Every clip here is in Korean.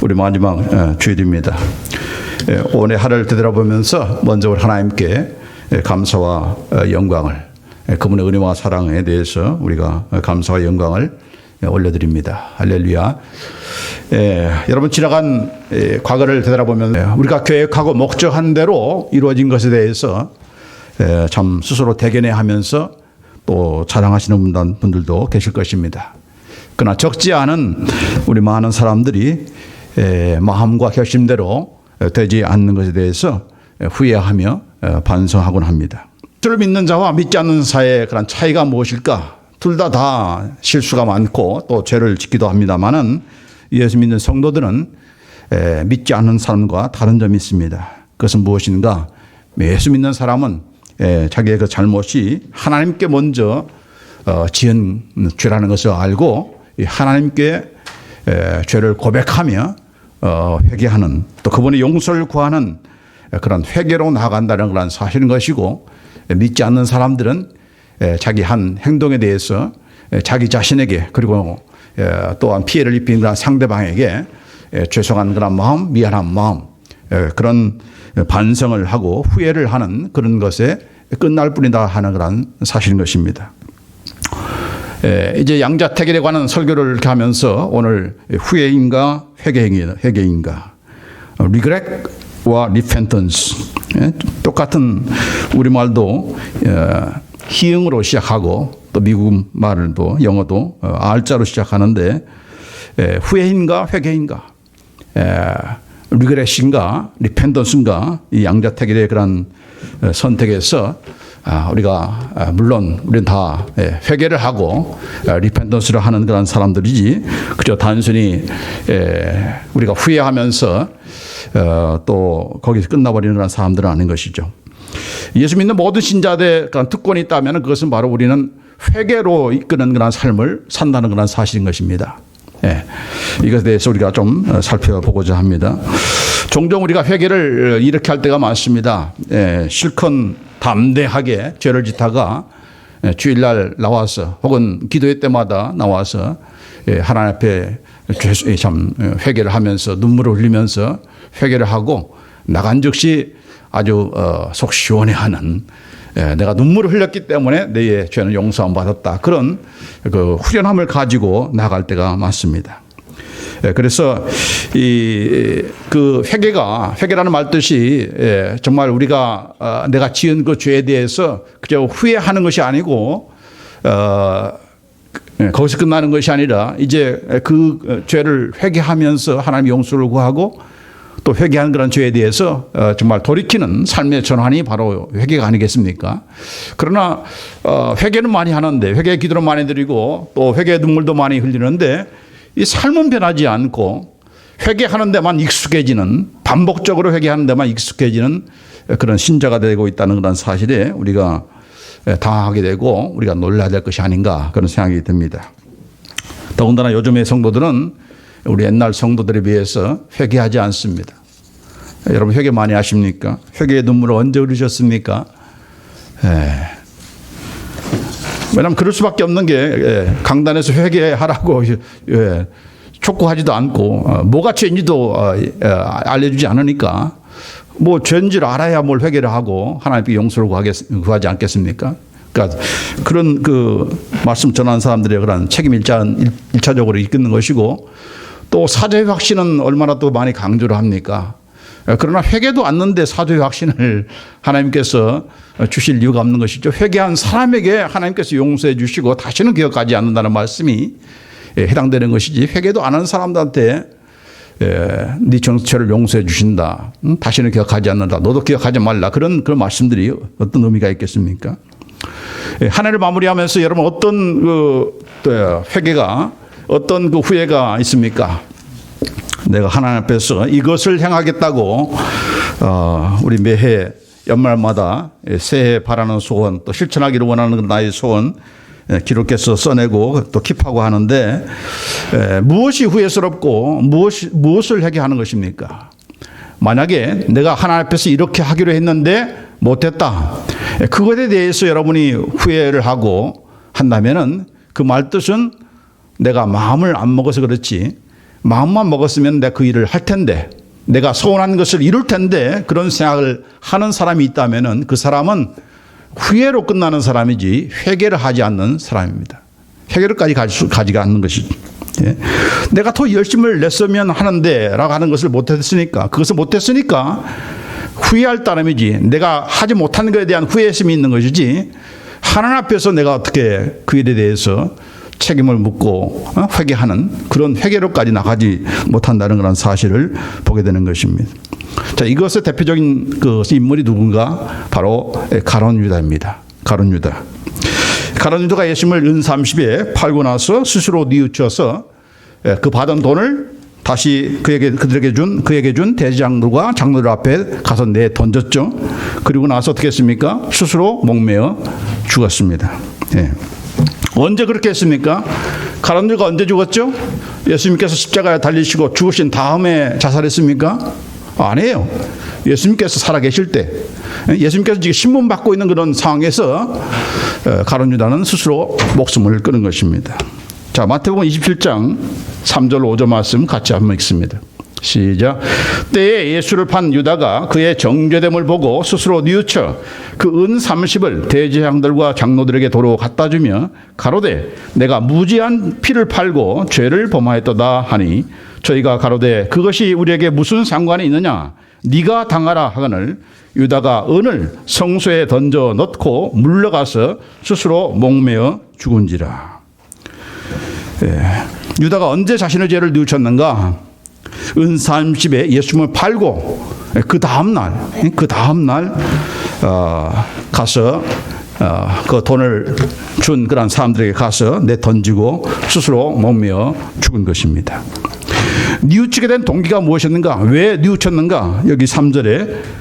우리 마지막 주일입니다. 오늘 하루를 되돌아보면서 먼저 우리 하나님께 감사와 영광을, 그분의 은혜와 사랑에 대해서 우리가 감사와 영광을 올려드립니다. 할렐루야. 여러분, 지나간 과거를 되돌아보면 우리가 계획하고 목적한 대로 이루어진 것에 대해서 참 스스로 대견해하면서 또 자랑하시는 분들도 계실 것입니다. 그러나 적지 않은 우리 많은 사람들이 마음과 결심대로 되지 않는 것에 대해서 후회하며 반성하곤 합니다. 주를 믿는 자와 믿지 않는 자의 그런 차이가 무엇일까? 둘 다 실수가 많고 또 죄를 짓기도 합니다만은 예수 믿는 성도들은 믿지 않는 사람과 다른 점이 있습니다. 그것은 무엇인가? 예수 믿는 사람은 자기의 그 잘못이 하나님께 먼저 지은 죄라는 것을 알고 하나님께 죄를 고백하며 회개하는, 또 그분의 용서를 구하는 그런 회개로 나아간다는 그런 사실인 것이고, 믿지 않는 사람들은 자기 한 행동에 대해서 자기 자신에게 그리고 또한 피해를 입힌 그런 상대방에게 죄송한 그런 마음, 미안한 마음, 그런 반성을 하고 후회를 하는 그런 것에 끝날 뿐이다 하는 그런 사실인 것입니다. 이제 양자택일에 관한 설교를 이렇게 하면서 오늘 후회인가 회개인가, regret와 repentance, 똑같은 우리말도 희응으로 시작하고 또 미국 말도 영어도 R자로 시작하는데, 후회인가 회개인가, regret인가 repentance인가, 이 양자택일의 그런 선택에서 우리가 물론 우리는 다 회개를 하고 리펜턴스를 하는 그런 사람들이지, 그저 단순히 우리가 후회하면서 또 거기서 끝나버리는 그런 사람들은 아닌 것이죠. 예수 믿는 모든 신자들의 그런 특권이 있다면 그것은 바로 우리는 회개로 이끄는 그런 삶을 산다는 그런 사실인 것입니다. 이것에 대해서 우리가 좀 살펴보고자 합니다. 종종 우리가 회개를 이렇게 할 때가 많습니다. 실컷 담대하게 죄를 짓다가 주일날 나와서 혹은 기도회 때마다 나와서 하나님 앞에 참 회개를 하면서 눈물을 흘리면서 회개를 하고 나간 즉시 아주 속 시원해하는, 내가 눈물을 흘렸기 때문에 내 죄는 용서함 받았다, 그런 그 후련함을 가지고 나갈 때가 많습니다. 그래서 그 회개라는 말 뜻이 정말 우리가 내가 지은 그 죄에 대해서 그저 후회하는 것이 아니고 거기서 끝나는 것이 아니라 이제 그 죄를 회개하면서 하나님의 용서를 구하고 또 회개한 그런 죄에 대해서 정말 돌이키는 삶의 전환이 바로 회개가 아니겠습니까? 그러나 회개는 많이 하는데, 회개 기도를 많이 드리고 또 회개 눈물도 많이 흘리는데 이 삶은 변하지 않고 회개하는 데만 익숙해지는, 반복적으로 회개하는 데만 익숙해지는 그런 신자가 되고 있다는 그런 사실에 우리가 당황하게 되고 우리가 놀라야 될 것이 아닌가, 그런 생각이 듭니다. 더군다나 요즘의 성도들은 우리 옛날 성도들에 비해서 회개하지 않습니다. 여러분, 회개 많이 하십니까? 회개의 눈물을 언제 흘리셨습니까? 왜냐하면 그럴 수밖에 없는 게 강단에서 회개하라고 촉구하지도 않고 뭐가 죄인지도 알려주지 않으니까 뭐 죄인지를 알아야 뭘 회개를 하고 하나님께 용서를 구하지 않겠습니까? 그러니까 그런 그 말씀 전하는 사람들의 그런 책임 일차적으로 이끄는 것이고, 또 사죄의 확신은 얼마나 또 많이 강조를 합니까? 그러나 회개도 않는데 사죄의 확신을 하나님께서 주실 이유가 없는 것이죠. 회개한 사람에게 하나님께서 용서해 주시고 다시는 기억하지 않는다는 말씀이 해당되는 것이지, 회개도 안 하는 사람들한테 네 죄를 용서해 주신다, 다시는 기억하지 않는다, 너도 기억하지 말라, 그런 말씀들이 어떤 의미가 있겠습니까? 한 해를 마무리하면서 여러분, 어떤 그 회개가, 어떤 그 후회가 있습니까? 내가 하나님 앞에서 이것을 행하겠다고 우리 매해 연말마다 새해 바라는 소원, 또 실천하기를 원하는 나의 소원 기록해서 써내고 또 킵하고 하는데, 무엇이 후회스럽고 무엇을 회개하는 것입니까? 만약에 내가 하나님 앞에서 이렇게 하기로 했는데 못했다, 그것에 대해서 여러분이 후회를 하고 한다면은 그 말뜻은 내가 마음을 안 먹어서 그렇지, 마음만 먹었으면 내가 그 일을 할 텐데, 내가 소원한 것을 이룰 텐데, 그런 생각을 하는 사람이 있다면 그 사람은 후회로 끝나는 사람이지 회개를 하지 않는 사람입니다. 회개로까지 가지가 않는 것이죠. 예. 내가 더 열심을 냈으면 하는데 라고 하는 것을 못했으니까, 그것을 못했으니까 후회할 따름이지, 내가 하지 못한 것에 대한 후회심이 있는 것이지, 하나님 앞에서 내가 어떻게 그 일에 대해서 책임을 묻고 회개하는 그런 회개로까지 나가지 못한다는 그런 사실을 보게 되는 것입니다. 자, 이것의 대표적인 그 인물이 누군가? 바로 가룟 유다입니다. 가룟 유다. 가룟 유다가 예수님을 은 30에 팔고 나서 스스로 뉘우쳐서 그 받은 돈을 다시 그들에게 준 대제장들과 장로들 앞에 가서 내 던졌죠. 그리고 나서 어떻게 했습니까? 스스로 목매어 죽었습니다. 예. 언제 그렇게 했습니까? 가룟 유다가 언제 죽었죠? 예수님께서 십자가에 달리시고 죽으신 다음에 자살했습니까? 아니에요. 예수님께서 살아계실 때, 예수님께서 지금 신문 받고 있는 그런 상황에서 가룟 유다는 스스로 목숨을 끊은 것입니다. 자, 마태복음 27장 3절 5절 말씀 같이 한번 읽습니다. 시작. 때에 예수를 판 유다가 그의 정죄됨을 보고 스스로 뉘우쳐 그 은 30을 대제장들과 장로들에게 도로 갖다 주며 가로되 내가 무지한 피를 팔고 죄를 범하였도다 하니, 저희가 가로되 그것이 우리에게 무슨 상관이 있느냐, 네가 당하라 하거늘 유다가 은을 성소에 던져 넣고 물러가서 스스로 목매어 죽은지라. 예. 유다가 언제 자신의 죄를 뉘우쳤는가? 은 30에 예수님을 팔고 그 다음날 가서 그 돈을 준 그런 사람들에게 가서 내 던지고 스스로 목매어 죽은 것입니다. 뉘우치게 된 동기가 무엇이었는가? 왜 뉘우쳤는가? 여기 3절에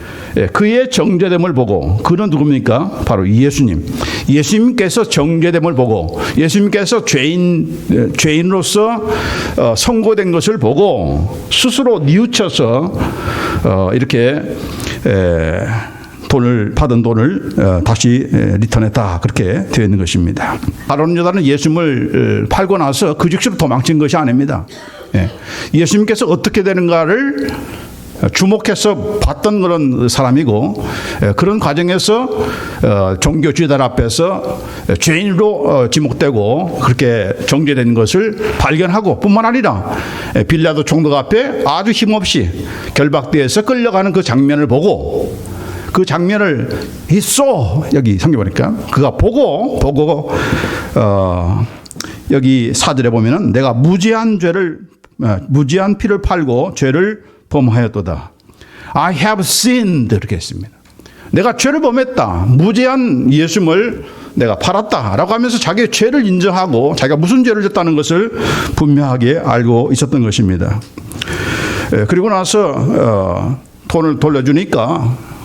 그의 정죄됨을 보고, 그는 누굽니까? 바로 예수님. 예수님께서 정죄됨을 보고, 예수님께서 죄인으로서 선고된 것을 보고 스스로 뉘우쳐서 이렇게 받은 돈을 다시 리턴했다, 그렇게 되어 있는 것입니다. 가룟 유다는 예수님을 팔고 나서 그 즉시로 도망친 것이 아닙니다. 예수님께서 어떻게 되는가를 주목해서 봤던 그런 사람이고, 그런 과정에서 종교 지도자 앞에서 죄인으로 지목되고 그렇게 정죄된 것을 발견하고, 뿐만 아니라 빌라도 총독 앞에 아주 힘없이 결박대에서 끌려가는 그 장면을 보고, 그 장면을 여기 성경 보니까 그가 보고 여기 4절에 보면은 내가 무지한 피를 팔고 죄를 범하였도다. I have sinned, 이렇게 했습니다. 내가 죄를 범했다. 무죄한 예수님을 내가 팔았다라고 하면서 자기의 죄를 인정하고 자기가 무슨 죄를 졌다는 것을 분명하게 알고 있었던 것입니다. 그리고 나서 돈을 돌려주니까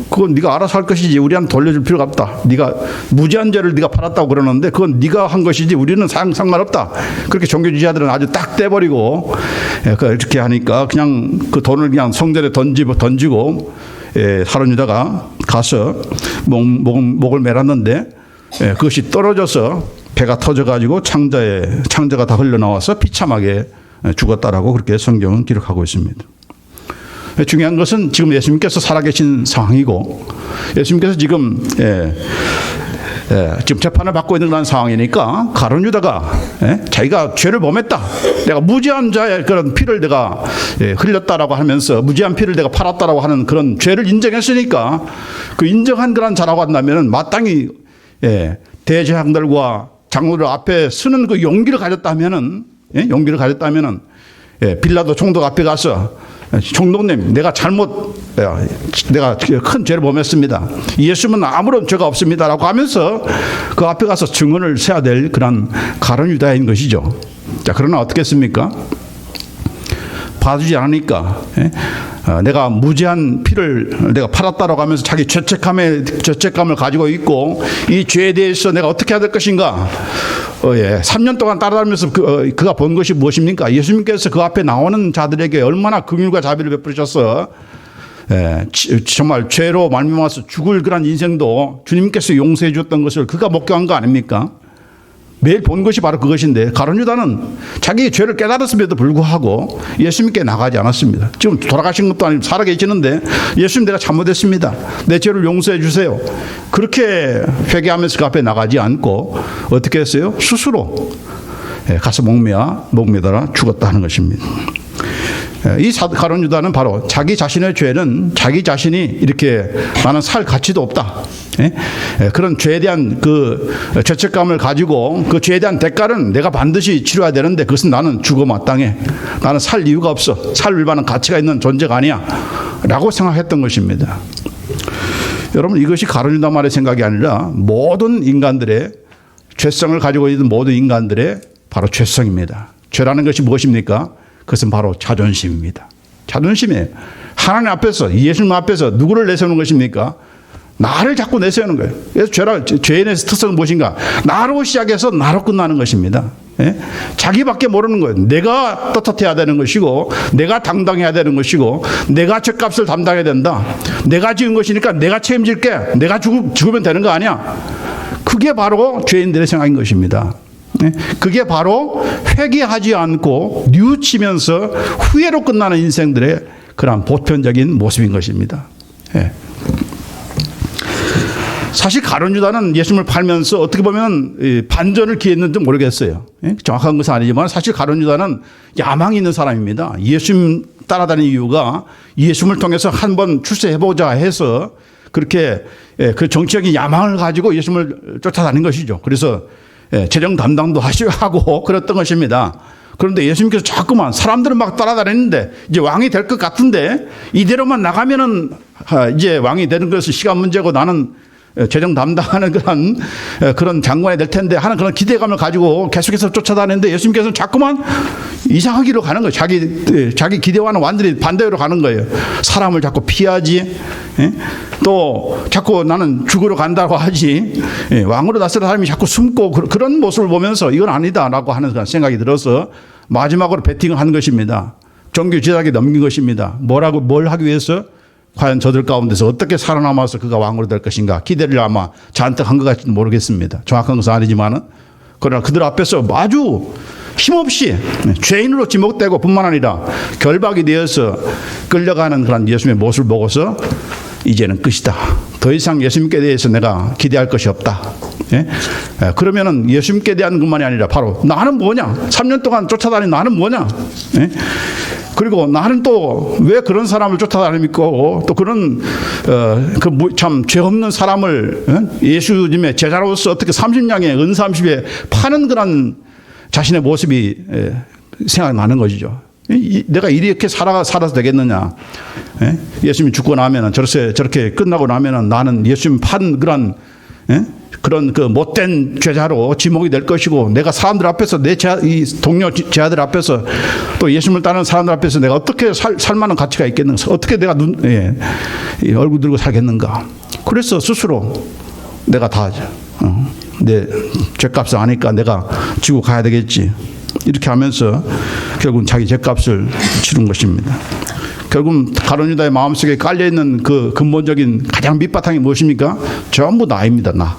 그건 네가 알아서 할 것이지 우리한테 돌려줄 필요가 없다. 네가 무지한 죄를 네가 팔았다고 그러는데 그건 네가 한 것이지 우리는 상관없다. 그렇게 종교주의자들은 아주 딱 떼버리고 이렇게 하니까 그냥 그 돈을 그냥 성전에 던지고 가룟 유다가 가서 목을 매랐는데 그것이 떨어져서 배가 터져가지고 창자가 다 흘러나와서 비참하게 죽었다라고 그렇게 성경은 기록하고 있습니다. 중요한 것은 지금 예수님께서 살아계신 상황이고, 예수님께서 지금 재판을 받고 있는 그런 상황이니까 가룟 유다가 자기가 죄를 범했다, 내가 무지한 자의 그런 피를 내가 흘렸다라고 하면서 무지한 피를 내가 팔았다라고 하는 그런 죄를 인정했으니까, 그 인정한 그런 자라고 한다면 마땅히 대제사장들과 장로들 앞에 서는 그 용기를 가졌다면은 빌라도 총독 앞에 가서 총독님, 내가 큰 죄를 범했습니다. 예수님은 아무런 죄가 없습니다라고 하면서 그 앞에 가서 증언을 세야 될 그런 가룟 유다인 것이죠. 자, 그러나 어떻겠습니까? 봐주지 않으니까 내가 무지한 피를 내가 팔았다라고 하면서 자기 죄책감을 가지고 있고, 이 죄에 대해서 내가 어떻게 해야 될 것인가. 3년 동안 따라다니면서 그가 본 것이 무엇입니까? 예수님께서 그 앞에 나오는 자들에게 얼마나 긍휼과 자비를 베푸셔서 정말 죄로 말미암아서 죽을 그런 인생도 주님께서 용서해 주었던 것을 그가 목격한 거 아닙니까? 매일 본 것이 바로 그것인데 가룟 유다는 자기의 죄를 깨달았음에도 불구하고 예수님께 나가지 않았습니다. 지금 돌아가신 것도 아니고 살아계시는데 예수님 내가 잘못했습니다. 내 죄를 용서해 주세요. 그렇게 회개하면서 그 앞에 나가지 않고 어떻게 했어요? 스스로 가서 목매달아 죽었다 하는 것입니다. 이 가룟 유다는 바로 자기 자신의 죄는 자기 자신이 이렇게 나는 살 가치도 없다. 그런 죄에 대한 그 죄책감을 가지고 그 죄에 대한 대가는 내가 반드시 치러야 되는데 그것은 나는 죽어 마땅해. 나는 살 이유가 없어. 살 만한 가치가 있는 존재가 아니야. 라고 생각했던 것입니다. 여러분 이것이 가룟 유다만의 생각이 아니라 모든 인간들의 죄성을 가지고 있는 모든 인간들의 바로 죄성입니다. 죄라는 것이 무엇입니까? 그것은 바로 자존심입니다. 자존심이에요. 하나님 앞에서 예수님 앞에서 누구를 내세우는 것입니까? 나를 자꾸 내세우는 거예요. 그래서 죄인의 특성은 무엇인가? 나로 시작해서 나로 끝나는 것입니다. 자기밖에 모르는 거예요. 내가 떳떳해야 되는 것이고 내가 당당해야 되는 것이고 내가 죄값을 담당해야 된다. 내가 지은 것이니까 내가 책임질게. 내가 죽으면 되는 거 아니야. 그게 바로 죄인들의 생각인 것입니다. 그게 바로 회개하지 않고 뉘우치면서 후회로 끝나는 인생들의 그런 보편적인 모습인 것입니다. 사실 가룟 유다는 예수님을 팔면서 어떻게 보면 반전을 기했는지 모르겠어요. 정확한 것은 아니지만 사실 가룟 유다는 야망이 있는 사람입니다. 예수님 따라다니는 이유가 예수님을 통해서 한번 출세해보자 해서 그렇게 그 정치적인 야망을 가지고 예수님을 쫓아다닌 것이죠. 그래서 재정 담당도 하고 그랬던 것입니다. 그런데 예수님께서 자꾸만 사람들은 막 따라다니는데 이제 왕이 될 것 같은데 이대로만 나가면은 이제 왕이 되는 것은 시간 문제고 나는 재정 담당하는 그런 장관이 될 텐데 하는 그런 기대감을 가지고 계속해서 쫓아다니는데 예수님께서는 자꾸만 이상한 길로 가는 거예요. 자기 기대와는 완전히 반대로 가는 거예요. 사람을 자꾸 피하지, 또 자꾸 나는 죽으러 간다고 하지, 왕으로 나서는 사람이 자꾸 숨고 그런 모습을 보면서 이건 아니다라고 하는 생각이 들어서 마지막으로 베팅을 한 것입니다. 종교 지도자에게 넘긴 것입니다. 뭘 하기 위해서? 과연 저들 가운데서 어떻게 살아남아서 그가 왕으로 될 것인가 기대를 아마 잔뜩 한 것 같지는 모르겠습니다. 정확한 것은 아니지만은 그러나 그들 앞에서 아주 힘없이 죄인으로 지목되고 뿐만 아니라 결박이 되어서 끌려가는 그런 예수님의 모습을 보고서 이제는 끝이다. 더 이상 예수님께 대해서 내가 기대할 것이 없다. 그러면은 예수님께 대한 것만이 아니라 바로 나는 뭐냐? 3년 동안 쫓아다닌 나는 뭐냐? 그리고 나는 또 왜 그런 사람을 쫓아다닙니까? 또 그런 참 죄 없는 사람을 예수님의 제자로서 어떻게 30냥에 은 30에 파는 그런 자신의 모습이 생각나는 것이죠. 내가 이렇게 살아서 되겠느냐? 예수님이 죽고 나면은 저렇게 끝나고 나면은 나는 예수님 판 그런 그 못된 죄자로 지목이 될 것이고 내가 사람들 앞에서 이 동료 제자들 앞에서 또 예수님을 따르는 사람들 앞에서 내가 어떻게 살 만한 가치가 있겠는가? 어떻게 내가 얼굴 들고 살겠는가? 그래서 스스로 내가 다 내 죄값을 아니까 내가 지고 가야 되겠지. 이렇게 하면서 결국은 자기 죄값을 치른 것입니다. 결국 가룟 유다의 마음속에 깔려있는 그 근본적인 가장 밑바탕이 무엇입니까? 전부 나입니다. 나.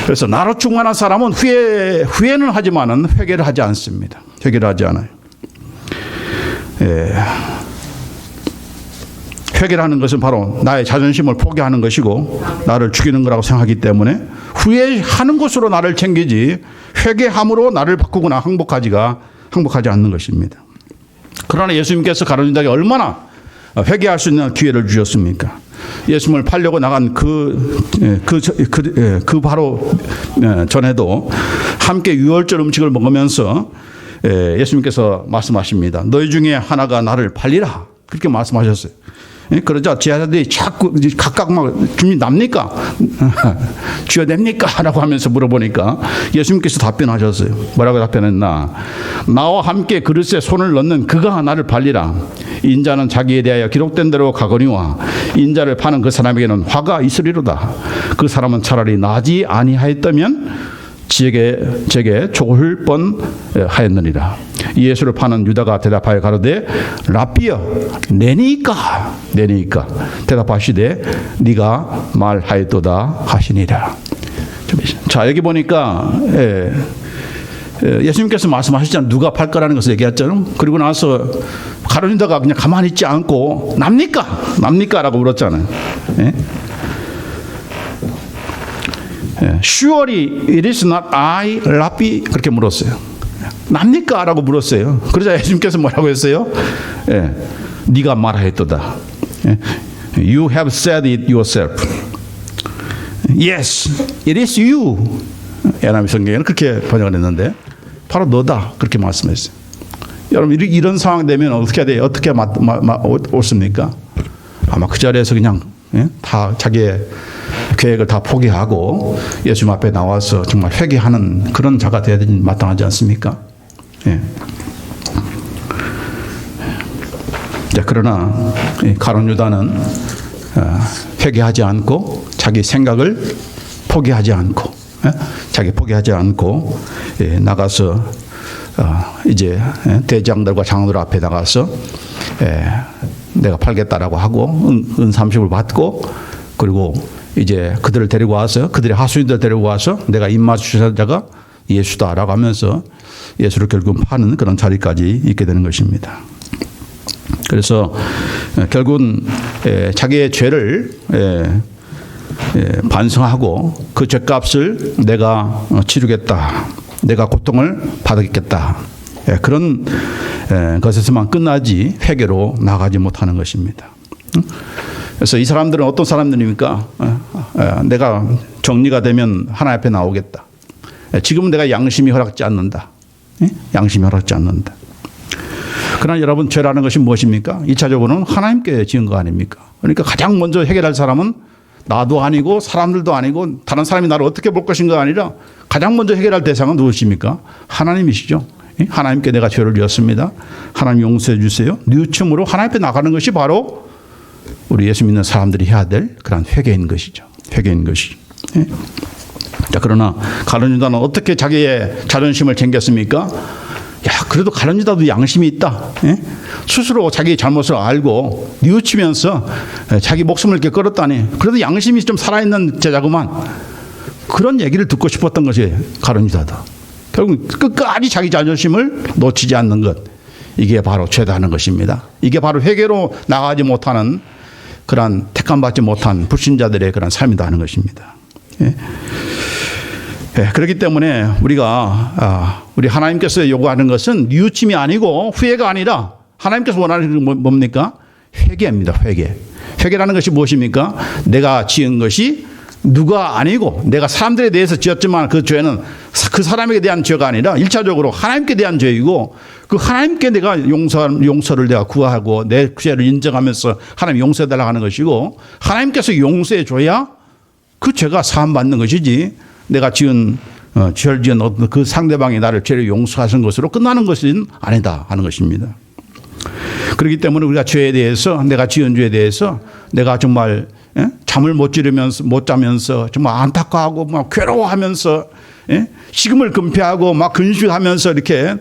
그래서 나로 충만한 사람은 후회는 하지만은 회개를 하지 않습니다. 회개를 하지 않아요. 회개를 하는 것은 바로 나의 자존심을 포기하는 것이고 나를 죽이는 거라고 생각하기 때문에 후회하는 것으로 나를 챙기지 회개함으로 나를 바꾸거나 항복하지 않는 것입니다. 그러나 예수님께서 가룟 유다에게 얼마나 회개할 수 있는 기회를 주셨습니까? 예수님을 팔려고 나간 바로 전에도 함께 유월절 음식을 먹으면서 예수님께서 말씀하십니다. 너희 중에 하나가 나를 팔리라. 그렇게 말씀하셨어요. 그러자 제자들이 자꾸 각각 막 주님 납니까? 쥐어냅니까? 라고 하면서 물어보니까 예수님께서 답변하셨어요. 뭐라고 답변했나? 나와 함께 그릇에 손을 넣는 그가 나를 팔리라. 인자는 자기에 대하여 기록된 대로 가거니와 인자를 파는 그 사람에게는 화가 있으리로다. 그 사람은 차라리 나지 아니하였다면 제게 죽을 뻔하였느니라. 예수를 파는 유다가 대답하여 가로되 라삐여 내니까 대답하시되 네가 말하였도다 하시니라. 자, 여기 보니까 예수님께서 말씀하셨잖아요. 누가 팔 거라는 것을 얘기했잖아요. 그리고 나서 가룟 유다가 그냥 가만히 있지 않고 납니까? 라고 물었잖아요. 예? Surely it is not I, Rabbi 그렇게 물었어요. 납니까? 라고 물었어요. 그러자 예수님께서 뭐라고 했어요? 네가 말하였도다. You have said it yourself. Yes, it is you. 에나미 성경에는 그렇게 번역을 했는데 바로 너다 그렇게 말씀했어요. 여러분 이런 상황 되면 어떻게 돼요? 어떻게 옳습니까? 아마 그 자리에서 그냥 다 자기의 계획을 다 포기하고 예수님 앞에 나와서 정말 회개하는 그런 자가 되어야 마땅하지 않습니까? 예. 자, 그러나 가룟 유다는 회개하지 않고 자기 생각을 포기하지 않고 나가서 이제 대장들과 장로들 앞에 나가서 내가 팔겠다라고 하고 은 30을 받고 그리고 이제 그들을 데리고 와서 그들의 하수인들 데리고 와서 내가 입맞추신 자가 예수다라고 하면서 예수를 결국 파는 그런 자리까지 있게 되는 것입니다. 그래서 결국은 자기의 죄를 반성하고 그 죄값을 내가 치르겠다. 내가 고통을 받겠다. 그런 것에서만 끝나지 회개로 나가지 못하는 것입니다. 그래서 이 사람들은 어떤 사람들입니까? 내가 정리가 되면 하나님 앞에 나오겠다. 지금은 내가 양심이 허락지 않는다. 양심이 허락지 않는다. 그러나 여러분 죄라는 것이 무엇입니까? 1차적으로는 하나님께 지은 거 아닙니까? 그러니까 가장 먼저 해결할 사람은 나도 아니고 사람들도 아니고 다른 사람이 나를 어떻게 볼 것인가 아니라 가장 먼저 해결할 대상은 누구십니까? 하나님이시죠. 하나님께 내가 죄를 지었습니다. 하나님 용서해 주세요. 뉘우침으로 하나님 앞에 나가는 것이 바로 우리 예수 믿는 사람들이 해야 될 그런 회개인 것이죠. 회개인 것이죠. 자, 그러나 가룟 유다는 어떻게 자기의 자존심을 챙겼습니까? 야, 그래도 가룟 유다도 양심이 있다. 스스로 자기 잘못을 알고 뉘우치면서 자기 목숨을 이렇게 끌었다니 그래도 양심이 좀 살아있는 제자구만. 그런 얘기를 듣고 싶었던 것이 가룟 유다다. 결국 끝까지 자기 자존심을 놓치지 않는 것. 이게 바로 죄다는 것입니다. 이게 바로 회개로 나가지 못하는 그러한 택함받지 못한 불신자들의 그런 삶이다 하는 것입니다. 그렇기 때문에 우리가 우리 하나님께서 요구하는 것은 뉘우침이 아니고 후회가 아니라 하나님께서 원하는 것은 뭡니까? 회개입니다. 회개. 회개라는 것이 무엇입니까? 내가 지은 것이 누가 아니고 내가 사람들에 대해서 지었지만 그 죄는 그 사람에게 대한 죄가 아니라 1차적으로 하나님께 대한 죄이고 그 하나님께 내가 용서를 내가 구하고 내 죄를 인정하면서 하나님 용서해달라고 하는 것이고 하나님께서 용서해 줘야 그 죄가 사함받는 것이지 내가 지은 죄를 지은 어떤 그 상대방이 나를 죄를 용서하신 것으로 끝나는 것은 아니다 하는 것입니다. 그렇기 때문에 우리가 죄에 대해서 내가 지은 죄에 대해서 내가 정말 잠을 못 자면서 정말 안타까워하고 막 괴로워하면서 식음을 금폐하고 막 근심하면서 이렇게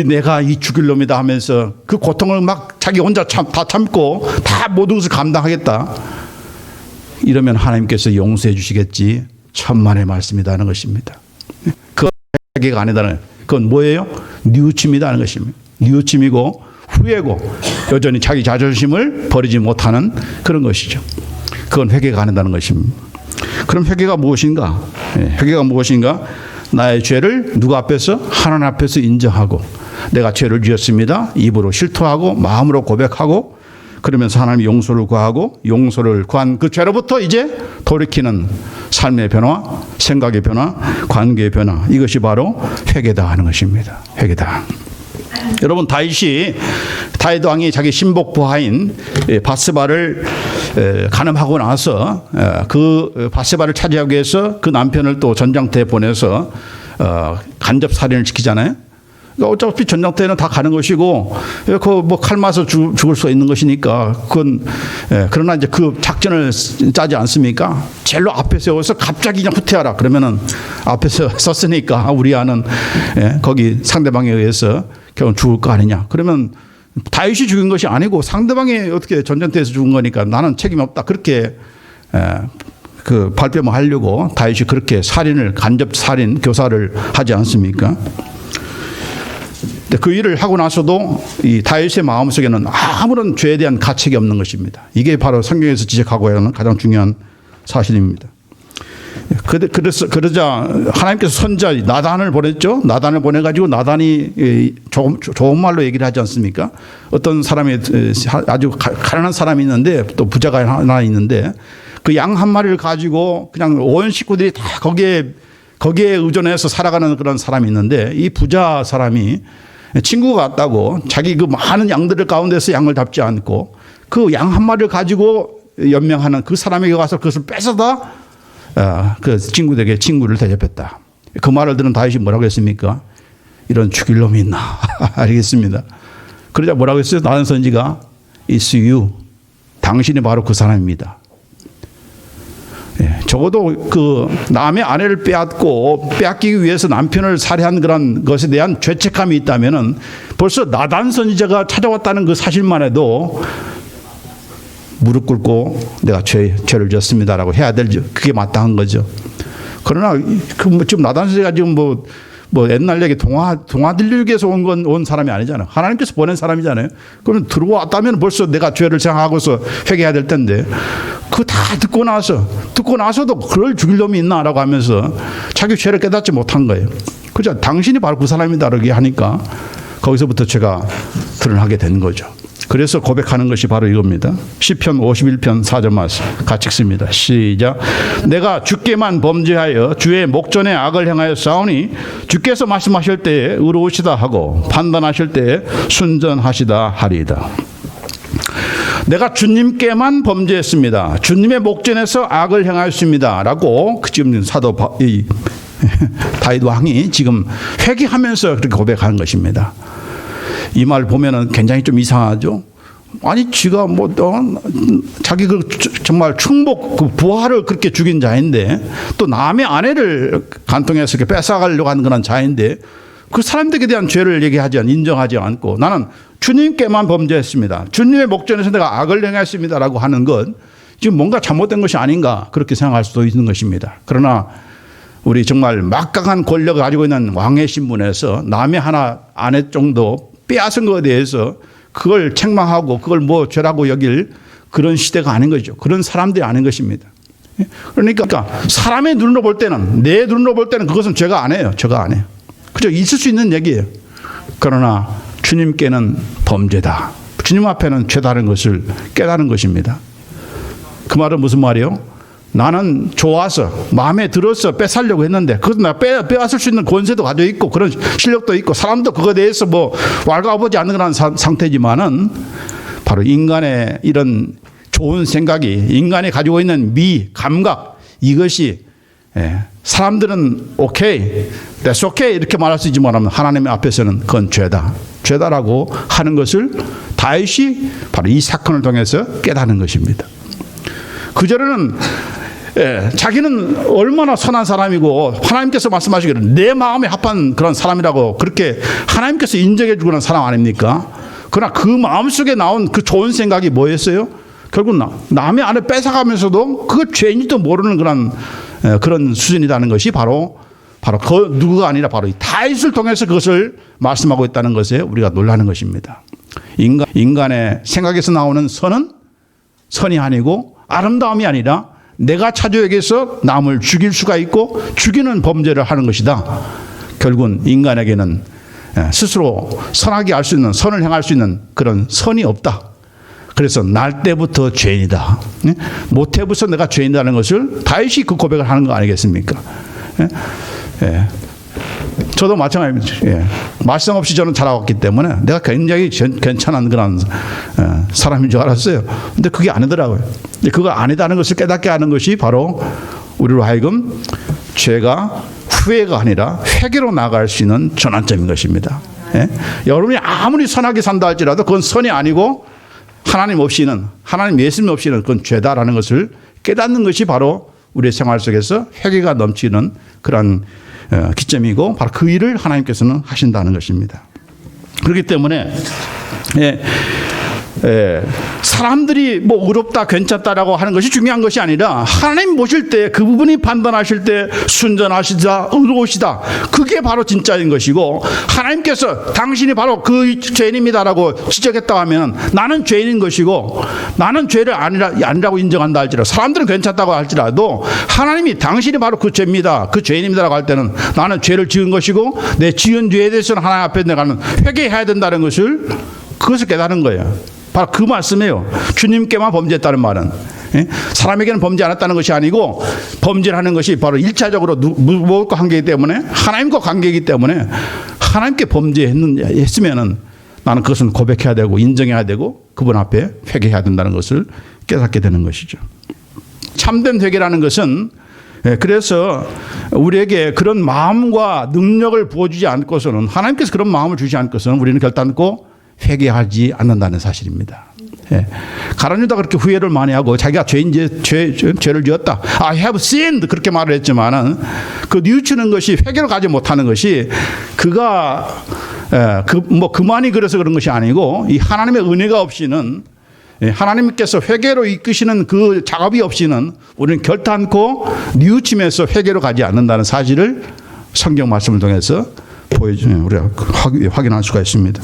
내가 이 죽일 놈이다 하면서 그 고통을 막 자기 혼자 다 참고 다 모든 것을 감당하겠다. 이러면 하나님께서 용서해 주시겠지. 천만의 말씀이라는 것입니다. 그 회개가 아니다는 그건 뭐예요? 뉘우침이라는 것입니다. 뉘우침이고 후회고 여전히 자기 자존심을 버리지 못하는 그런 것이죠. 그건 회개가 아니다는 것입니다. 그럼 회개가 무엇인가? 회개가 무엇인가? 나의 죄를 누구 앞에서? 하나님 앞에서 인정하고 내가 죄를 지었습니다. 입으로 실토하고 마음으로 고백하고 그러면서 하나님 용서를 구하고 용서를 구한 그 죄로부터 이제 돌이키는 삶의 변화, 생각의 변화, 관계의 변화 이것이 바로 회개다 하는 것입니다. 회개다. 여러분 다윗 왕이 자기 신복 부하인 바스바를 간음하고 나서 그 바스바를 차지하기 위해서 그 남편을 또 전장터에 보내서 간접 살인을 시키잖아요. 그러니까 어차피 전장터에는 다 가는 것이고 그 뭐 칼 맞아 죽을 수 있는 것이니까 그건 그러나 이제 그 작전을 짜지 않습니까? 제일로 앞에 세워서 갑자기 그냥 후퇴하라 그러면은 앞에서 섰으니까 우리 아는 거기 상대방에 의해서 결국 죽을 거 아니냐? 그러면 다윗이 죽인 것이 아니고 상대방이 어떻게 전쟁터에서 죽은 거니까 나는 책임이 없다 그렇게 그 발뺌을 하려고 다윗이 그렇게 살인을 간접 살인 교사를 하지 않습니까? 그 일을 하고 나서도 이 다윗의 마음속에는 아무런 죄에 대한 가책이 없는 것입니다. 이게 바로 성경에서 지적하고 하는 가장 중요한 사실입니다. 그러자 하나님께서 선자 나단을 보냈죠. 나단을 보내가지고 나단이 좋은 말로 얘기를 하지 않습니까? 어떤 사람이 아주 가난한 사람이 있는데 또 부자가 하나 있는데 그 양 한 마리를 가지고 그냥 온 식구들이 다 거기에 의존해서 살아가는 그런 사람이 있는데 이 부자 사람이 친구가 왔다고 자기 그 많은 양들 가운데서 양을 잡지 않고 그 양 한 마리를 가지고 연명하는 그 사람에게 가서 그것을 뺏어다 그 친구에게 친구를 대접했다. 그 말을 들은 다윗이 뭐라고 했습니까? 이런 죽일 놈이 있나? 알겠습니다. 그러자 뭐라고 했어요? 나단 선지가 It's you. 당신이 바로 그 사람입니다. 적어도 그 남의 아내를 빼앗기기 위해서 남편을 살해한 그런 것에 대한 죄책감이 있다면은 벌써 나단 선지자가 찾아왔다는 그 사실만 해도 무릎 꿇고 내가 죄를 졌습니다라고 해야 될 그게 마땅한 거죠. 그러나 지금 나단 선지자가 지금 뭐 옛날 얘기 동화 들리기 위해서 온 사람이 아니잖아요. 하나님께서 보낸 사람이잖아요. 그러면 들어왔다면 벌써 내가 죄를 생각하고서 회개해야 될 텐데 그거 다 듣고 나서도 그걸 죽일 놈이 있나라고 하면서 자기 죄를 깨닫지 못한 거예요. 그죠? 당신이 바로 그 사람이다라고 하니까 거기서부터 죄가 드러나게 된 거죠. 그래서 고백하는 것이 바로 이겁니다. 시편 51편 4절 말씀 같이 읽습니다. 시작. 내가 주께만 범죄하여 주의 목전에 악을 행하여 싸우니 주께서 말씀하실 때에 의로우시다 하고 판단하실 때에 순전하시다 하리이다. 내가 주님께만 범죄했습니다. 주님의 목전에서 악을 행하였습니다. 라고 지금 사도 다윗 왕이 지금 회개하면서 그렇게 고백하는 것입니다. 이 말 보면은 굉장히 좀 이상하죠. 아니 지가 자기 정말 충복 그 부하를 그렇게 죽인 자인데 또 남의 아내를 간통해서 이렇게 뺏어가려고 하는 그런 자인데 그 사람들에 대한 죄를 인정하지 않고 나는 주님께만 범죄했습니다. 주님의 목전에서 내가 악을 행했습니다라고 하는 건 지금 뭔가 잘못된 것이 아닌가 그렇게 생각할 수도 있는 것입니다. 그러나 우리 정말 막강한 권력을 가지고 있는 왕의 신분에서 남의 아내 정도 빼앗은 것에 대해서 그걸 책망하고 그걸 죄라고 여길 그런 시대가 아닌 거죠. 그런 사람들이 아닌 것입니다. 그러니까 사람의 눈으로 볼 때는 내 눈으로 볼 때는 그것은 죄가 아니에요. 죄가 아니에요. 그저 있을 수 있는 얘기예요. 그러나 주님께는 범죄다. 주님 앞에는 죄다는 것을 깨달은 것입니다. 그 말은 무슨 말이에요? 나는 좋아서 마음에 들어서 뺏으려고 했는데 그것도 내가 빼앗을 수 있는 권세도 가지고 있고 그런 실력도 있고 사람도 그거에 대해서 왈가워보지 않는 그런 상태지만은 바로 인간의 이런 좋은 생각이 인간이 가지고 있는 감각 이것이 사람들은 오케이, that's okay 이렇게 말할 수 있지만 하나님 앞에서는 그건 죄다라고 하는 것을 다윗이 바로 이 사건을 통해서 깨닫는 것입니다. 그전에는 자기는 얼마나 선한 사람이고 하나님께서 말씀하시기를 내 마음에 합한 그런 사람이라고 그렇게 하나님께서 인정해 주는 사람 아닙니까? 그러나 그 마음속에 나온 그 좋은 생각이 뭐였어요? 결국 남의 아내 뺏어가면서도 그거 죄인지도 모르는 그런 수준이라는 것이 바로 그 누구가 아니라 바로 이 다윗을 통해서 그것을 말씀하고 있다는 것에 우리가 놀라는 것입니다. 인간의 생각에서 나오는 선이 아니고 아름다움이 아니라 내가 차지에게서 남을 죽일 수가 있고 죽이는 범죄를 하는 것이다. 결국은 인간에게는 스스로 선하게 할 수 있는 선을 행할 수 있는 그런 선이 없다. 그래서 날 때부터 죄인이다. 모태부터 내가 죄인이라는 것을 다윗이 그 고백을 하는 거 아니겠습니까? 저도 마찬가지입니다. 말씀 없이 저는 자라왔기 때문에 내가 굉장히 괜찮은 그런 사람인 줄 알았어요. 근데 그게 아니더라고요. 그거 아니다는 것을 깨닫게 하는 것이 바로 우리로 하여금 죄가 후회가 아니라 회개로 나갈 수 있는 전환점인 것입니다. 여러분이 아무리 선하게 산다 할지라도 그건 선이 아니고 하나님 예수님 없이는 그건 죄다라는 것을 깨닫는 것이 바로 우리의 생활 속에서 회개가 넘치는 그런 기점이고 바로 그 일을 하나님께서는 하신다는 것입니다. 그렇기 때문에 사람들이 뭐 의롭다 괜찮다라고 하는 것이 중요한 것이 아니라 하나님 보실 때 그 부분이 판단하실 때 순전하시다 의로우시다 그게 바로 진짜인 것이고 하나님께서 당신이 바로 그 죄인입니다라고 지적했다고 하면 나는 죄인인 것이고 나는 죄를 아니라고 인정한다 할지라도 사람들은 괜찮다고 할지라도 하나님이 당신이 바로 그 죄입니다 그 죄인입니다라고 할 때는 나는 죄를 지은 것이고 내 지은 죄에 대해서는 하나님 앞에 내가는 회개해야 된다는 것을 그것을 깨달은 거예요. 바로 그 말씀이에요. 주님께만 범죄했다는 말은 사람에게는 범죄 안 했다는 것이 아니고 범죄를 하는 것이 바로 1차적으로 무엇과 관계이기 때문에 하나님과 관계이기 때문에 하나님께 범죄했으면은 나는 그것은 고백해야 되고 인정해야 되고 그분 앞에 회개해야 된다는 것을 깨닫게 되는 것이죠. 참된 회개라는 것은 그래서 우리에게 그런 마음과 능력을 부어주지 않고서는 하나님께서 그런 마음을 주지 않고서는 우리는 결단코 회개하지 않는다는 사실입니다. 가룟 유다가 그렇게 후회를 많이 하고 자기가 죄를 지었다. I have sinned 그렇게 말을 했지만은 그 뉘우치는 것이 회개를 가지 못하는 것이 그가 그만이 그래서 그런 것이 아니고 이 하나님의 은혜가 없이는 하나님께서 회개로 이끄시는 그 작업이 없이는 우리는 결단코 뉘우치면서 회개로 가지 않는다는 사실을 성경 말씀을 통해서 우리가 확인할 수가 있습니다.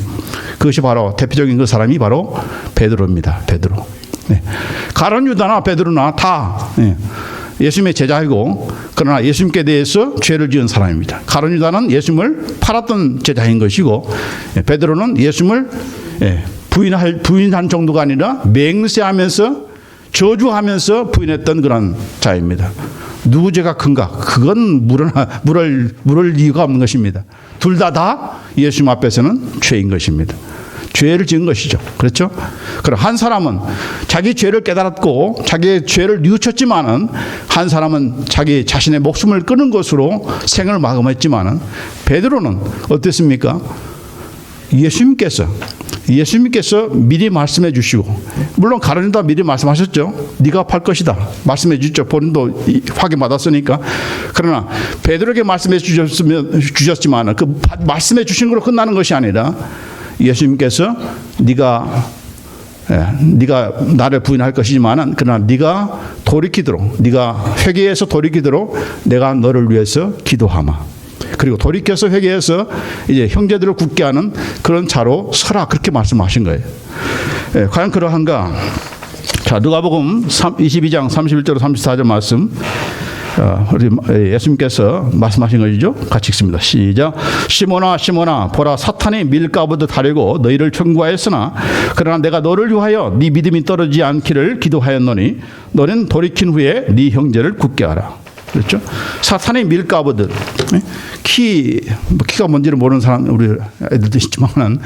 그것이 바로 대표적인 그 사람이 바로 베드로입니다. 베드로. 가룟 유다나 베드로나 다 예수님의 제자이고 그러나 예수님께 대해서 죄를 지은 사람입니다. 가룟 유다는 예수님을 팔았던 제자인 것이고 베드로는 예수님을 부인한 정도가 아니라 맹세하면서 저주하면서 부인했던 그런 자입니다. 누구 죄가 큰가? 그건 물을 이유가 없는 것입니다. 둘 다 예수님 앞에서는 죄인 것입니다. 죄를 지은 것이죠. 그렇죠? 그럼 한 사람은 자기 죄를 깨달았고 자기의 죄를 뉘우쳤지만은 한 사람은 자기 자신의 목숨을 끊은 것으로 생을 마감했지만은 베드로는 어땠습니까? 예수님께서 미리 말씀해 주시고 물론 가룟 유다 미리 말씀하셨죠. 네가 팔 것이다 말씀해 주셨죠. 본인도 확인받았으니까. 그러나 베드로에게 말씀해 주셨지만 그 말씀해 주신 걸로 끝나는 것이 아니라 예수님께서 네가 나를 부인할 것이지만은 그러나 네가 돌이키도록 네가 회개해서 돌이키도록 내가 너를 위해서 기도하마. 그리고 돌이켜서 회개해서 이제 형제들을 굳게 하는 그런 자로 서라 그렇게 말씀하신 거예요. 과연 그러한가? 자, 누가복음 22장 31절 34절 말씀 우리 예수님께서 말씀하신 것이죠. 같이 읽습니다. 시작. 시몬아 시몬아 보라 사탄이 밀가부듯 하려고 너희를 청구하였으나 그러나 내가 너를 위하여 네 믿음이 떨어지지 않기를 기도하였노니 너는 돌이킨 후에 네 형제를 굳게 하라. 그렇죠? 사탄의 밀가부들 키가 뭔지를 모르는 사람 우리 애들도 있지만은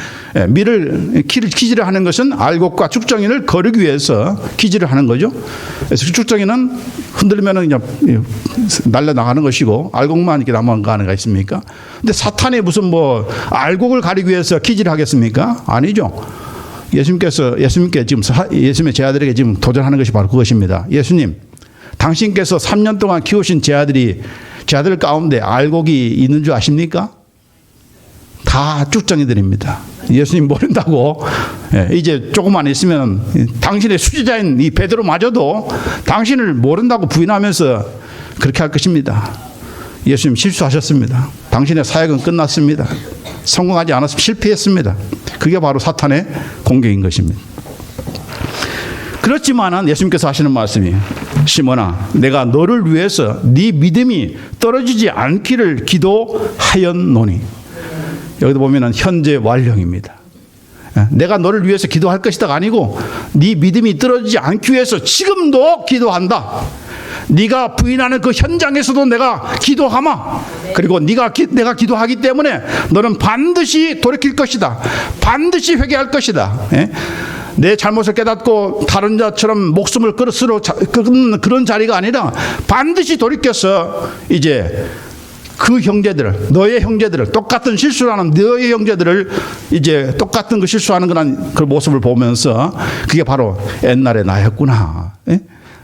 키질을 하는 것은 알곡과 쭉정이를 거르기 위해서 키질을 하는 거죠. 그래서 쭉정이는 흔들면은 그냥 날려 나가는 것이고 알곡만 이렇게 남아가는 거 있습니까? 근데 사탄이 무슨 알곡을 가리기 위해서 키질을 하겠습니까? 아니죠. 예수님께 지금 예수님의 제자들에게 지금 도전하는 것이 바로 그것입니다. 예수님. 당신께서 3년 동안 키우신 제자들 가운데 알곡이 있는 줄 아십니까? 다 쭉정이들입니다. 예수님 모른다고 이제 조금만 있으면 당신의 수제자인 이 베드로마저도 당신을 모른다고 부인하면서 그렇게 할 것입니다. 예수님 실수하셨습니다. 당신의 사역은 끝났습니다. 성공하지 않았으면 실패했습니다. 그게 바로 사탄의 공격인 것입니다. 그렇지만은 예수님께서 하시는 말씀이 시몬아 내가 너를 위해서 네 믿음이 떨어지지 않기를 기도하였노니 여기도 보면은 현재 완료입니다. 내가 너를 위해서 기도할 것이다가 아니고 네 믿음이 떨어지지 않기 위해서 지금도 기도한다. 네가 부인하는 그 현장에서도 내가 기도하마. 그리고 내가 기도하기 때문에 너는 반드시 돌이킬 것이다. 반드시 회개할 것이다. 내 잘못을 깨닫고 다른 자처럼 목숨을 끊는 그런 자리가 아니라 반드시 돌이켜서 이제 그 형제들, 너의 형제들을 똑같은 실수를 하는 너의 형제들을 이제 똑같은 그 실수하는 그런 그 모습을 보면서 그게 바로 옛날에 나였구나.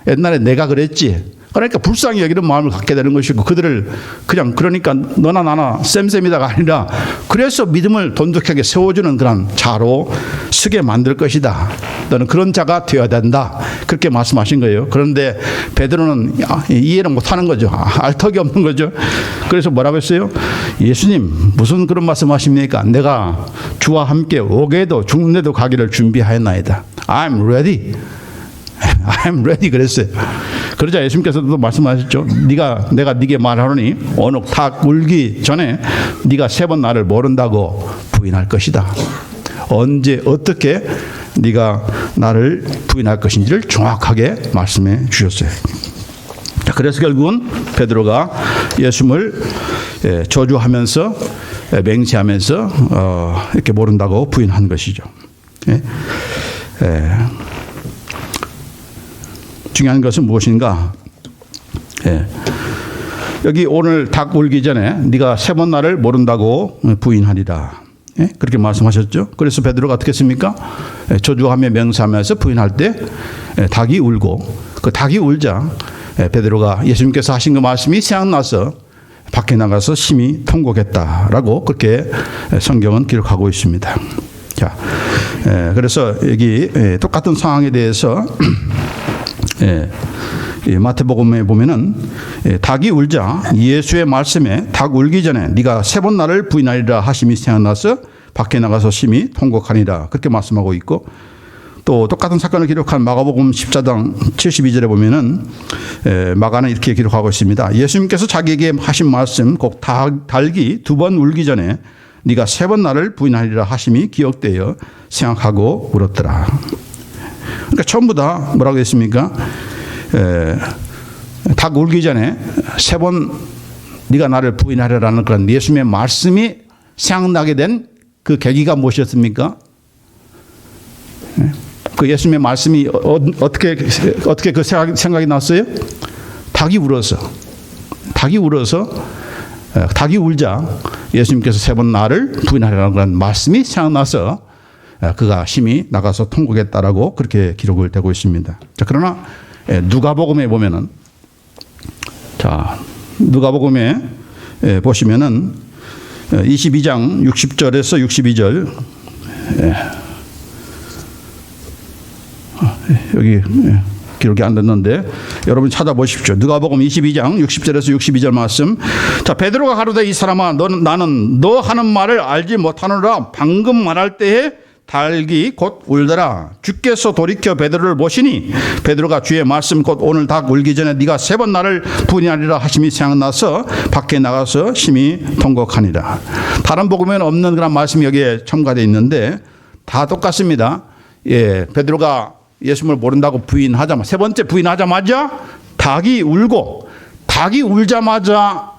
옛날에 내가 그랬지. 그러니까 불쌍히 여기는 마음을 갖게 되는 것이고 그들을 그냥 그러니까 너나 나나 쌤쌤이다가 아니라 그래서 믿음을 돈독하게 세워주는 그런 자로 서게 만들 것이다. 너는 그런 자가 되어야 된다. 그렇게 말씀하신 거예요. 그런데 베드로는 이해를 못하는 거죠. 알 턱이 없는 거죠. 그래서 뭐라고 했어요? 예수님 무슨 그런 말씀하십니까? 내가 주와 함께 옥에도 죽는데도 가기를 준비하였나이다. I'm ready. I'm ready 그랬어요. 그러자 예수님께서도 말씀하셨죠. 내가 네게 말하노니 어느 닭 울기 전에 네가 3번 나를 모른다고 부인할 것이다. 언제 어떻게 네가 나를 부인할 것인지를 정확하게 말씀해 주셨어요. 그래서 결국은 베드로가 예수님을 저주하면서 맹세하면서 이렇게 모른다고 부인한 것이죠. 중요한 것은 무엇인가? 여기 오늘 닭 울기 전에 네가 3번 나를 모른다고 부인하리라. 그렇게 말씀하셨죠. 그래서 베드로가 어떻게 했습니까? 저주하며 맹세하면서 부인할 때 닭이 울고 그 닭이 울자 베드로가 예수님께서 하신 그 말씀이 생각나서 밖에 나가서 심히 통곡했다라고 그렇게 성경은 기록하고 있습니다. 자, 그래서 여기 똑같은 상황에 대해서 마태복음에 보면은 닭이 울자 예수의 말씀에 닭 울기 전에 네가 3번 나를 부인하리라 하심이 생각나서 밖에 나가서 심히 통곡하니라 그렇게 말씀하고 있고 또 똑같은 사건을 기록한 마가복음 14장 72절에 보면은 마가는 이렇게 기록하고 있습니다. 예수님께서 자기에게 하신 말씀 곧 닭이 2번 울기 전에 네가 3번 나를 부인하리라 하심이 기억되어 생각하고 울었더라. 그러니까 전부 다 뭐라고 했습니까? 닭 울기 전에 3번 네가 나를 부인하리라는 그런 예수님의 말씀이 생각나게 된 그 계기가 무엇이었습니까? 그 예수님의 말씀이 어떻게 그 생각이 났어요? 닭이 울어서 닭이 울자 예수님께서 3번 나를 부인하리라는 그런 말씀이 생각나서 그가 심히 나가서 통곡했다라고 그렇게 기록을 되고 있습니다. 자, 그러나 누가복음에 보면은 누가복음에 보시면은 22장 60절에서 62절 여기 기록이 안 됐는데 여러분 찾아보십시오. 누가복음 22장 60절에서 62절 말씀. 자, 베드로가 가로되 이 사람아 나는 너 하는 말을 알지 못하노라. 방금 말할 때에 닭이 곧 울더라. 주께서 돌이켜 베드로를 보시니 베드로가 주의 말씀 곧 오늘 닭 울기 전에 네가 3번 나를 부인하리라 하심이 생각나서 밖에 나가서 심히 통곡하니라. 다른 복음에는 없는 그런 말씀이 여기에 첨가되어 있는데 다 똑같습니다. 베드로가 예수님을 모른다고 부인하자마자 3번째 부인하자마자 닭이 울자마자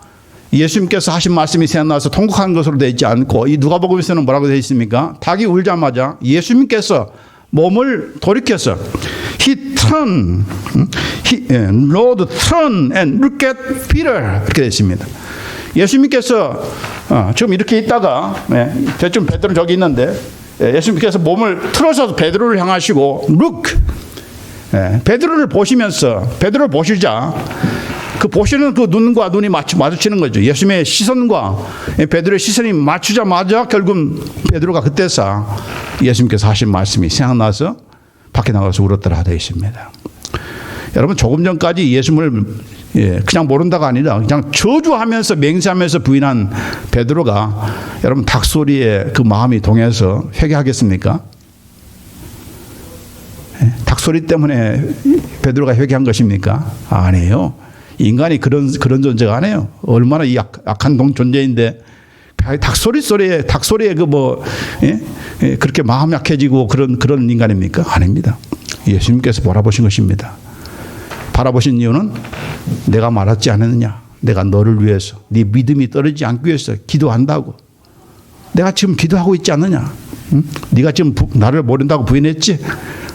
예수님께서 하신 말씀이 생각나서 통곡한 것으로 되어 있지 않고 이 누가복음에서는 뭐라고 되어 있습니까? 닭이 울자마자 예수님께서 몸을 돌이켜서 Lord turn and look at Peter 이렇게 되어 있습니다. 예수님께서 지금 이렇게 있다가 대충 베드로 저기 있는데 예수님께서 몸을 틀어서 베드로를 향하시고 look 베드로를 보시면서 베드로를 보시자 그 보시는 그 눈과 눈이 마주치는 거죠. 예수님의 시선과 베드로의 시선이 맞추자마자 결국 베드로가 그때서 예수님께서 하신 말씀이 생각나서 밖에 나가서 울었더라 되어 있습니다. 여러분 조금 전까지 예수님을 그냥 모른다가 아니라 그냥 저주하면서 맹세하면서 부인한 베드로가 여러분 닭소리에 그 마음이 동해서 회개하겠습니까? 닭소리 때문에 베드로가 회개한 것입니까? 아니에요. 인간이 그런 존재가 아니에요. 얼마나 약한 존재인데 닭소리에 그렇게 마음 약해지고 그런 인간입니까? 아닙니다. 예수님께서 바라보신 것입니다. 바라보신 이유는 내가 말하지 않았느냐? 내가 너를 위해서 네 믿음이 떨어지지 않기 위해서 기도한다고. 내가 지금 기도하고 있지 않느냐? 응? 네가 지금 나를 모른다고 부인했지?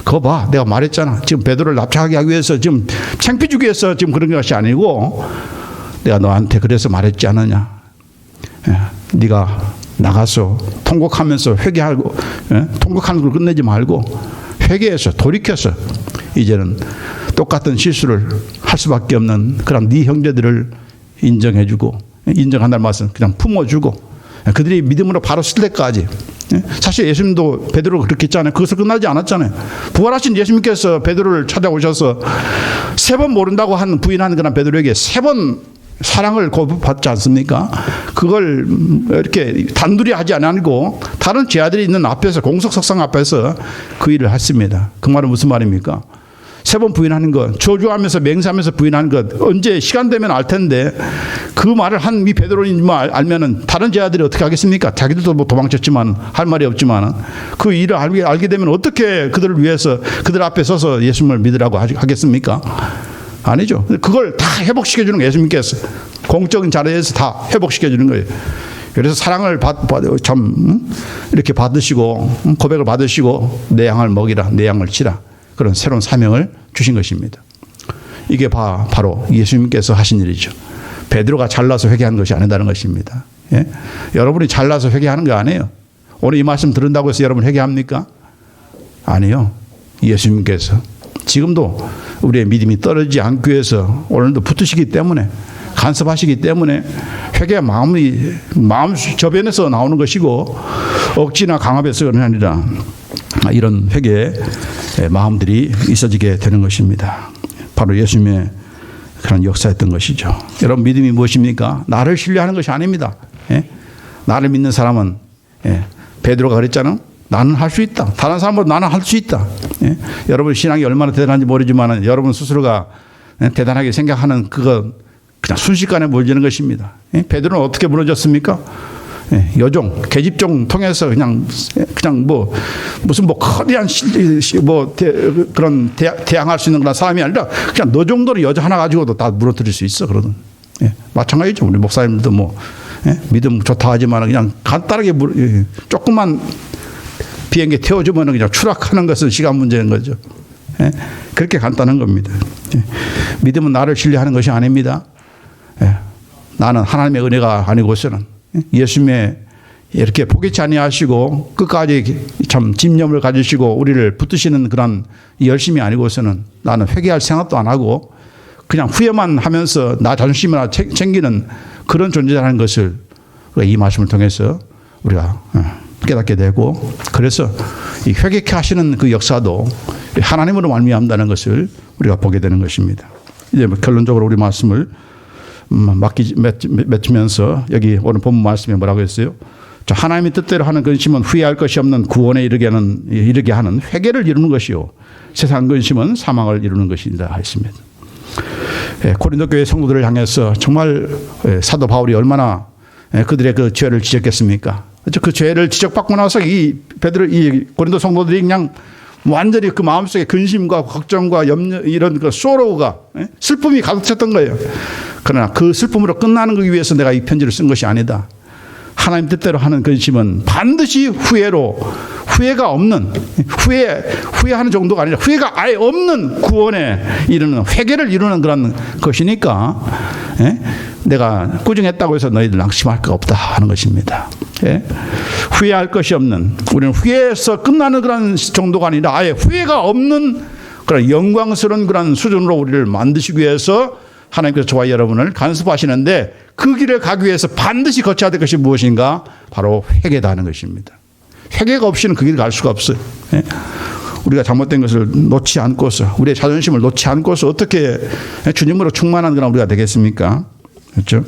그거 봐, 내가 말했잖아. 지금 베드로를 납작하게 하기 위해서 지금 창피 주기 위해서 지금 그런 것이 아니고 내가 너한테 그래서 말했지 않느냐? 네가 나가서 통곡하면서 회개하고 통곡하는 걸 끝내지 말고 회개해서 돌이켜서 이제는 똑같은 실수를 할 수밖에 없는 그런 네 형제들을 인정해주고, 인정한다는 말씀 그냥 품어주고, 그들이 믿음으로 바로 쓸 때까지. 사실 예수님도 베드로가 그렇게 했잖아요. 그것을 끝나지 않았잖아요. 부활하신 예수님께서 베드로를 찾아오셔서 3번 모른다고 한 부인하는 그런 베드로에게 3번 사랑을 거부받지 않습니까? 그걸 이렇게 단둘이 하지 않고 다른 제자들이 있는 앞에서, 공석석상 앞에서 그 일을 했습니다. 그 말은 무슨 말입니까? 3번 부인하는 것, 저주하면서 맹세하면서 부인하는 것, 언제 시간 되면 알 텐데 그 말을 한 이 베드로인 알면은 다른 제자들이 어떻게 하겠습니까? 자기들도 뭐 도망쳤지만 할 말이 없지만 그 일을 알게 되면 어떻게 그들을 위해서 그들 앞에 서서 예수님을 믿으라고 하겠습니까? 아니죠. 그걸 다 회복시켜주는 거예요. 예수님께서 공적인 자리에서 다 회복시켜주는 거예요. 그래서 사랑을 이렇게 받으시고 고백을 받으시고 내 양을 먹이라, 내 양을 치라, 그런 새로운 사명을 주신 것입니다. 이게 바로 예수님께서 하신 일이죠. 베드로가 잘나서 회개하는 것이 아니다는 것입니다. 예? 여러분이 잘나서 회개하는 거 아니에요. 오늘 이 말씀 들은다고 해서 여러분 회개합니까? 아니요. 예수님께서 지금도 우리의 믿음이 떨어지지 않기 위해서 오늘도 붙으시기 때문에, 간섭하시기 때문에 회개의 마음 저변에서 나오는 것이고 억지나 강압에서가 아니라 이런 회개의 마음들이 있어지게 되는 것입니다. 바로 예수님의 그런 역사였던 것이죠. 여러분, 믿음이 무엇입니까? 나를 신뢰하는 것이 아닙니다. 예? 나를 믿는 사람은, 베드로가 그랬잖아요. 나는 할 수 있다. 다른 사람보다 나는 할 수 있다. 예? 여러분 신앙이 얼마나 대단한지 모르지만 여러분 스스로가 대단하게 생각하는 그거 그냥 순식간에 무너지는 것입니다. 예? 베드로는 어떻게 무너졌습니까? 여종, 계집종 통해서 그냥 무슨 거대한 그런 대항할 수 있는 그런 사람이 아니라 그냥 너 정도로 여자 하나 가지고도 다 무너뜨릴 수 있어. 그러든. 마찬가지죠. 우리 목사님들도 믿음 좋다 하지만 그냥 간단하게 조금만 비행기 태워주면 그냥 추락하는 것은 시간 문제인 거죠. 그렇게 간단한 겁니다. 믿음은 나를 신뢰하는 것이 아닙니다. 나는 하나님의 은혜가 아니고서는 예수님의 이렇게 포기치 아니하시고 끝까지 참 집념을 가지시고 우리를 붙드시는 그런 열심이 아니고서는 나는 회개할 생각도 안 하고 그냥 후회만 하면서 나 자존심이나 챙기는 그런 존재라는 것을 이 말씀을 통해서 우리가 깨닫게 되고, 그래서 이 회개케 하시는 그 역사도 하나님으로 말미암다는 것을 우리가 보게 되는 것입니다. 이제 결론적으로 우리 말씀을 맺으면서 여기 오늘 본문 말씀에 뭐라고 했어요? 하나님의 뜻대로 하는 근심은 후회할 것이 없는 구원에 이르게 하는 회개를 이루는 것이요, 세상 근심은 사망을 이루는 것이다 했습니다. 고린도 교회 성도들을 향해서 정말 사도 바울이 얼마나 그들의 그 죄를 지적했습니까? 그 죄를 지적받고 나서 이 고린도 성도들이 그냥 완전히 그 마음속에 근심과 걱정과 염려, 이런 그 소로우가, 슬픔이 가득 찼던 거예요. 그러나 그 슬픔으로 끝나는 거기 위해서 내가 이 편지를 쓴 것이 아니다. 하나님 뜻대로 하는 근심은 반드시 후회가 없는, 후회하는 정도가 아니라 후회가 아예 없는 구원에 이르는, 회개를 이루는 그런 것이니까 내가 꾸중했다고 해서 너희들 낙심할 거 없다 하는 것입니다. 후회할 것이 없는, 우리는 후회해서 끝나는 그런 정도가 아니라 아예 후회가 없는 그런 영광스러운 그런 수준으로 우리를 만드시기 위해서 하나님께서 저와 여러분을 간섭하시는데, 그 길을 가기 위해서 반드시 거쳐야 될 것이 무엇인가? 바로 회개다 하는 것입니다. 회개가 없이는 그 길을 갈 수가 없어요. 우리가 잘못된 것을 놓지 않고서, 우리의 자존심을 놓지 않고서 어떻게 주님으로 충만한 그런 우리가 되겠습니까? 그렇죠?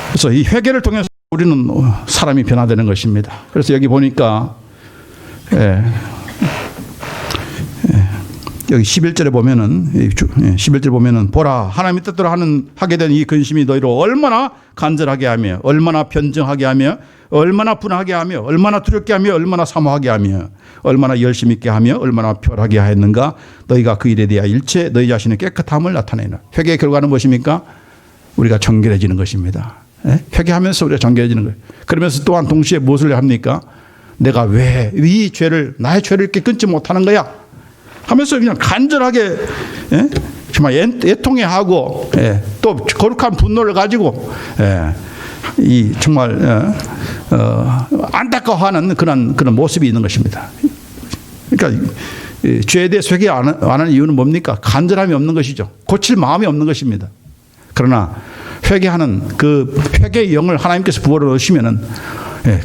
그래서 이 회개를 통해서 우리는 사람이 변화되는 것입니다. 그래서 여기 보니까 여기 11절에 보면은 보라, 하나님의 뜻대로 하게 된 이 근심이 너희를 얼마나 간절하게 하며, 얼마나 변정하게 하며, 얼마나 분하게 하며, 얼마나 두렵게 하며, 얼마나 사모하게 하며, 얼마나 열심 있게 하며, 얼마나 표하게 하였는가. 너희가 그 일에 대하여 일체 너희 자신의 깨끗함을 나타내라. 회개의 결과는 무엇입니까? 우리가 정결해지는 것입니다. 회개하면서 우리가 정결해지는 거예요. 그러면서 또한 동시에 무엇을 합니까? 내가 왜 이 죄를, 나의 죄를 이렇게 끊지 못하는 거야 하면서 그냥 간절하게 정말 애통해하고 또 거룩한 분노를 가지고 이 정말 안타까워하는 그런 모습이 있는 것입니다. 그러니까 이 죄에 대해서 회개 안 하는 이유는 뭡니까? 간절함이 없는 것이죠. 고칠 마음이 없는 것입니다. 그러나 회개하는 그 회개의 영을 하나님께서 부어를 넣으시면은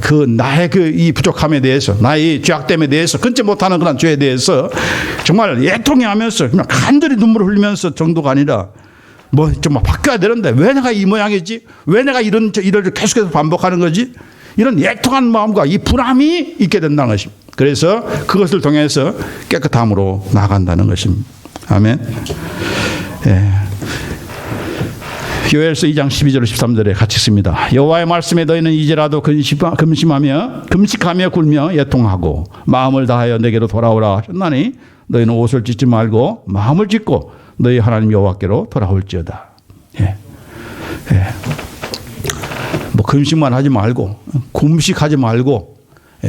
그 나의 그 이 부족함에 대해서, 나의 죄악됨에 대해서, 끊지 못하는 그런 죄에 대해서 정말 애통해하면서 그냥 간절히 눈물을 흘리면서 정도가 아니라 뭐 정말 바뀌어야 되는데 왜 내가 이 모양이지? 왜 내가 이런 일을 계속해서 반복하는 거지? 이런 애통한 마음과 이 불안함이 있게 된다는 것입니다. 그래서 그것을 통해서 깨끗함으로 나아간다는 것입니다. 아멘. 예. 요엘서 2장 12절 13절에 같이 씁니다. 여호와의 말씀에 너희는 이제라도 금식하며 굴며 애통하고 마음을 다하여 내게로 돌아오라 하셨나니 너희는 옷을 찢지 말고 마음을 찢고 너희 하나님 여호와께로 돌아올지어다. 예. 예. 뭐 금식만 하지 말고 금식하지 말고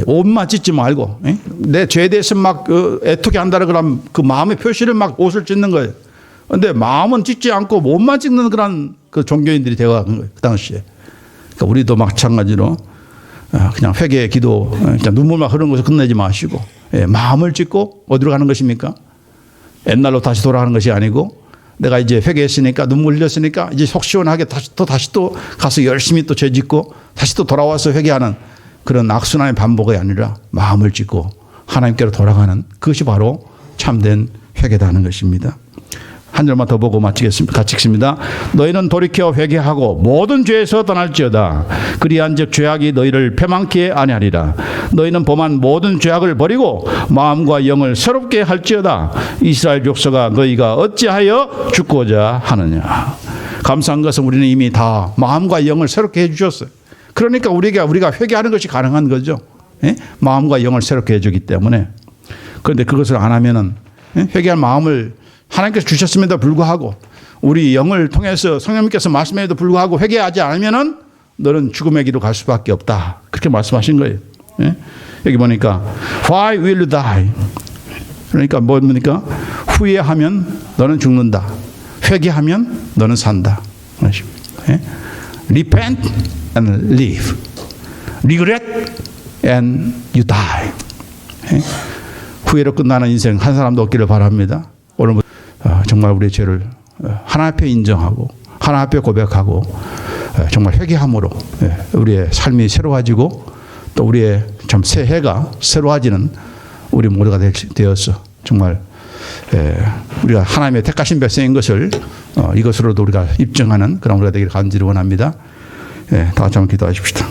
옷만 찢지 말고 내 죄에 대해서 막 애통해 한다는 그런 그 마음의 표시를 막 옷을 찢는 거예요. 그런데 마음은 찢지 않고 몸만 찢는 그런 그 종교인들이 되어간 거예요. 그 당시에. 그러니까 우리도 마찬가지로 그냥 회개의 기도, 그냥 눈물만 흐르는 것을 끝내지 마시고 마음을 찢고 어디로 가는 것입니까? 옛날로 다시 돌아가는 것이 아니고 내가 이제 회개했으니까 눈물 흘렸으니까 이제 속 시원하게 다시 또 가서 열심히 또 죄 짓고 다시 또 돌아와서 회개하는 그런 악순환의 반복이 아니라 마음을 찢고 하나님께로 돌아가는 그것이 바로 참된 회개다는 것입니다. 한 절만 더 보고 마치겠습니다. 같이 읽습니다. 너희는 돌이켜 회개하고 모든 죄에서 떠날지어다. 그리한즉 죄악이 너희를 패망케 아니하리라. 너희는 범한 모든 죄악을 버리고 마음과 영을 새롭게 할지어다. 이스라엘 족속아 너희가 어찌하여 죽고자 하느냐. 감사한 것은 우리는 이미 다 마음과 영을 새롭게 해주셨어요. 그러니까 우리가 회개하는 것이 가능한 거죠. 마음과 영을 새롭게 해주기 때문에. 그런데 그것을 안 하면은 회개할 마음을 하나님께서 주셨음에도 불구하고 우리 영을 통해서 성령님께서 말씀에도 불구하고 회개하지 않으면은 너는 죽음의 길로 갈 수밖에 없다. 그렇게 말씀하신 거예요. 여기 보니까 Why will you die? 그러니까 뭡니까? 후회하면 너는 죽는다. 회개하면 너는 산다. Repent and live. Regret and you die. 후회로 끝나는 인생 한 사람도 없기를 바랍니다. 오늘 정말 우리의 죄를 하나님 앞에 인정하고 하나님 앞에 고백하고 정말 회개함으로 우리의 삶이 새로워지고 또 우리의 참 새해가 새로워지는 우리 모두가 되어서 정말 우리가 하나님의 택하신 백성인 것을 이것으로도 우리가 입증하는 그런 우리가 되기를 간절히 원합니다. 다 같이 한번 기도하십시다.